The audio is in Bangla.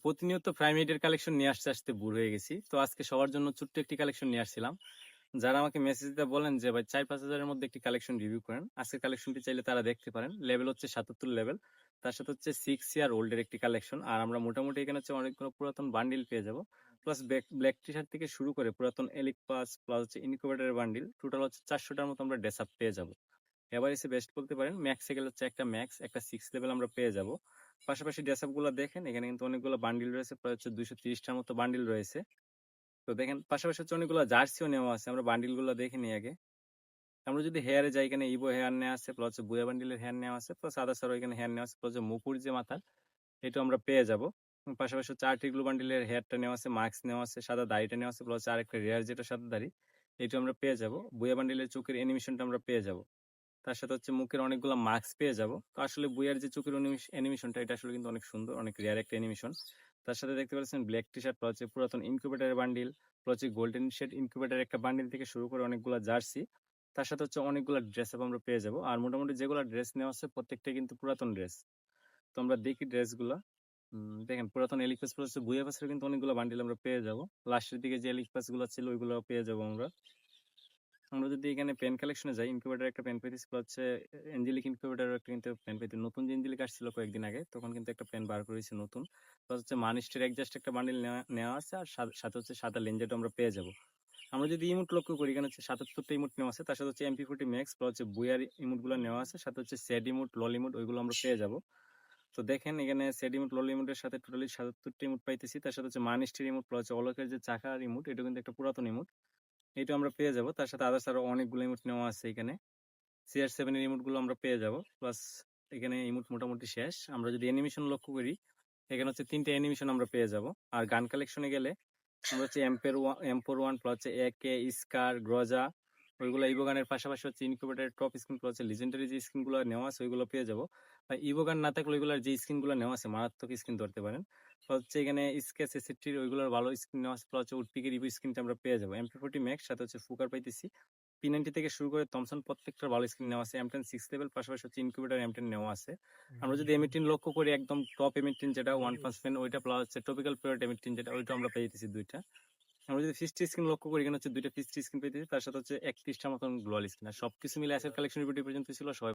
প্রতিনিয়ত প্রাইমেটের কালেকশন নিয়ে আসতে বুর হয়ে গেছি। তো আজকে সবার জন্য ছোট্ট একটি কালেকশন নিয়ে আসছিলাম। যারা আমাকে মেসেজ দিতে বলেন যে ভাই 4-5 হাজারের মধ্যে একটি কালেকশন রিভিউ করেন, আজকের কালেকশনটি চাইলে তারা দেখতে পারেন। লেভেল হচ্ছে 77 লেভেল, তার সাথে হচ্ছে 6 ইয়ার ওল্ডের একটি কালেকশন। আর আমরা মোটামুটি এখানে হচ্ছে অনেকগুলো পুরাতন বান্ডিল পেয়ে যাবো, প্লাস ব্ল্যাক টি শার্ট থেকে শুরু করে পুরাতন এলিক পাস প্লাস হচ্ছে ইনকিউবেটরের বান্ডিল, টোটাল হচ্ছে 400টার মতো আমরা ড্রেস আপ পেয়ে যাবো। এবার এসে বেস্ট বলতে পারেন, ম্যাক্সে গেলে হচ্ছে একটা ম্যাক্স, একটা 6 লেভেল আমরা পেয়ে যাব। পাশাপাশি ড্রেস আপ গুলো দেখেন, এখানে কিন্তু অনেকগুলো বান্ডিল রয়েছে, প্রায় হচ্ছে 230টার মতো বান্ডিল রয়েছে। তো দেখেন পাশাপাশি হচ্ছে অনেকগুলো জার্সিও নেওয়া আছে। আমরা বান্ডিল গুলো দেখে নিই আগে। আমরা যদি হেয়ারে যাই, এখানে ইভো হেয়ার নেওয়া আছে, প্লাস হচ্ছে বুয়া বান্ডিলের হেয়ার নেওয়া আছে, প্লাস আদার সারও এখানে হেয়ার নেওয়া আছে, প্লাস মুকুর যে মাথা, এটা আমরা পেয়ে যাব। পাশাপাশি হচ্ছে আর্টিগ্লু বান্ডিলের হেয়ারটা নেওয়া আছে, মাস্ক নেওয়া আছে, সাদা দাড়িটা নেওয়া আছে, প্লাস আরেকটা রেয়ার যেটা সাদা দাড়ি, এটা আমরা পেয়ে যাব। বুয়া বান্ডিলের চোখের অ্যানিমেশনটা আমরা পেয়ে যাব। তার সাথে হচ্ছে মুখের অনেকগুলো মাস্ক পেয়ে যাব। তো আসলে বুইয়ার যে চোখের অ্যানিমেশনটা, এটা আসলে কিন্তু অনেক সুন্দর, অনেক রেয়ার একটা অ্যানিমেশন। তার সাথে দেখতে পাচ্ছেন ব্ল্যাক টি শার্ট, হচ্ছে পুরাতন ইনকিউবেটরের বান্ডিল, হচ্ছে গোল্ডেন শেড ইনকিউবেটর একটা বান্ডিল থেকে শুরু করে অনেকগুলো জার্সি। তার সাথে হচ্ছে অনেকগুলো ড্রেস আপ আমরা পেয়ে যাব। আর মোটামুটি যেগুলো ড্রেস নেওয়া আছে প্রত্যেকটা কিন্তু পুরাতন ড্রেস। তো আমরা দেখি ড্রেসগুলো। দেখেন পুরাতন এলিফাস প্লাস বুইয়া পাসের কিন্তু অনেকগুলো বান্ডিল আমরা পেয়ে যাব। লাস্টের দিকে যে এলিফাস গুলো ছিল ওইগুলো পেয়ে যাবো আমরা। আমরা যদি এখানে পেন কালেকশনে যাই, ইনকিউবেটর একটা পেন পেয়েছি, হচ্ছে এঞ্জেলিক ইনকিউবেটর একটা কিন্তু পেন পেয়েছি। নতুন যে এঞ্জেলিক আসছিল কয়েকদিন আগে, তখন কিন্তু একটা পেন বার করেছি নতুন। প্লাস হচ্ছে মানিস্টের একজাস্ট একটা বান্ডিল নেওয়া আছে, আর সাথে হচ্ছে সাদা লেঞ্জেটও আমরা পেয়ে যাব। আমরা যদি ইমোট লক্ষ্য করি, এখানে হচ্ছে 77টা ইমোট নেওয়া আছে, তার সাথে হচ্ছে MP40 ম্যাক্স প্লাস হচ্ছে বুয়ার ইমোট গুলো নেওয়া আছে, সাথে হচ্ছে সেড ইমোট, লল ইমোট, ওইগুলো আমরা পেয়ে যাব। তো দেখেন এখানে সেড ইমোট, লল ইমোটের সাথে টোটালি 77টা ইমোট পাইতেছি। তার সাথে হচ্ছে মানিস্টের ইমোট প্লাস হচ্ছে অলকের যে চাকার ইমোট, এটা কিন্তু একটা পুরাতন ইমোট, এটা আমরা পেয়ে যাব। তার সাথে আদার্স আরো অনেকগুলো ইমোট নেওয়া আছে। এখানে CR7 এর ইমোট গুলো আমরা পেয়ে যাব। প্লাস এখানে ইমোট মোটামুটি শেষ। আমরা যদি অ্যানিমেশন লক্ষ্য করি, এখানে হচ্ছে 3টে অ্যানিমেশন আমরা পেয়ে যাব। আর গান কালেকশনে গেলে আমরা হচ্ছে M41 প্লাস হচ্ছে AK, স্কার, গ্রজা, ওইগুলো ইভো গানের পাশাপাশি হচ্ছে ইনকিউবেটরের টপ স্ক্রিন প্লাস হচ্ছে লিজেন্ডারি যে স্ক্রিন গুলো নেওয়া আছে ওইগুলো পেয়ে যাব। আর ইভো গান না থাকলে ওইগুলোর যে স্ক্রিন গুলো নেওয়া আছে মারাত্মক স্ক্রিন ধরতে পারেন। হচ্ছে এখানে স্কেচ এসিটির ওইগুলোর ভালো স্ক্রিন নেওয়া আছে, প্লাস হচ্ছে উডপিকের ইভো স্ক্রিনটা আমরা পেয়ে যাবো। MP40 ম্যাক্স সাথে হচ্ছে ফুকার পাইতেছি। P90 থেকে শুরু করে থমসন প্রত্যেকটার ভালো স্ক্রিন নেওয়া আছে। M10 6 লেভেল, পাশাপাশি হচ্ছে ইনকিউবেটর M10 নেওয়া আছে। আমরা যদি M18 লক্ষ্য করি, একদম টপ M18 যেটা ওয়ান পাঁচ পেন, ওইটা প্লাস হচ্ছে টপিক্যাল পিরিয়ড M18 যেটা, ওইটা আমরা পেয়েছি দুইটা। আমরা যদি ফিস্ট স্ক্রিন লক্ষ্য করি, এখানে হচ্ছে দুইটা ফিস্ট স্ক্রিন পেয়েছি, তার সাথে হচ্ছে 31টা মতন গ্লোয়াল স্ক্রিন। আর সবকিছু মিলে আজকের কালেকশন ভিডিও পর্যন্ত ছিল। সবাই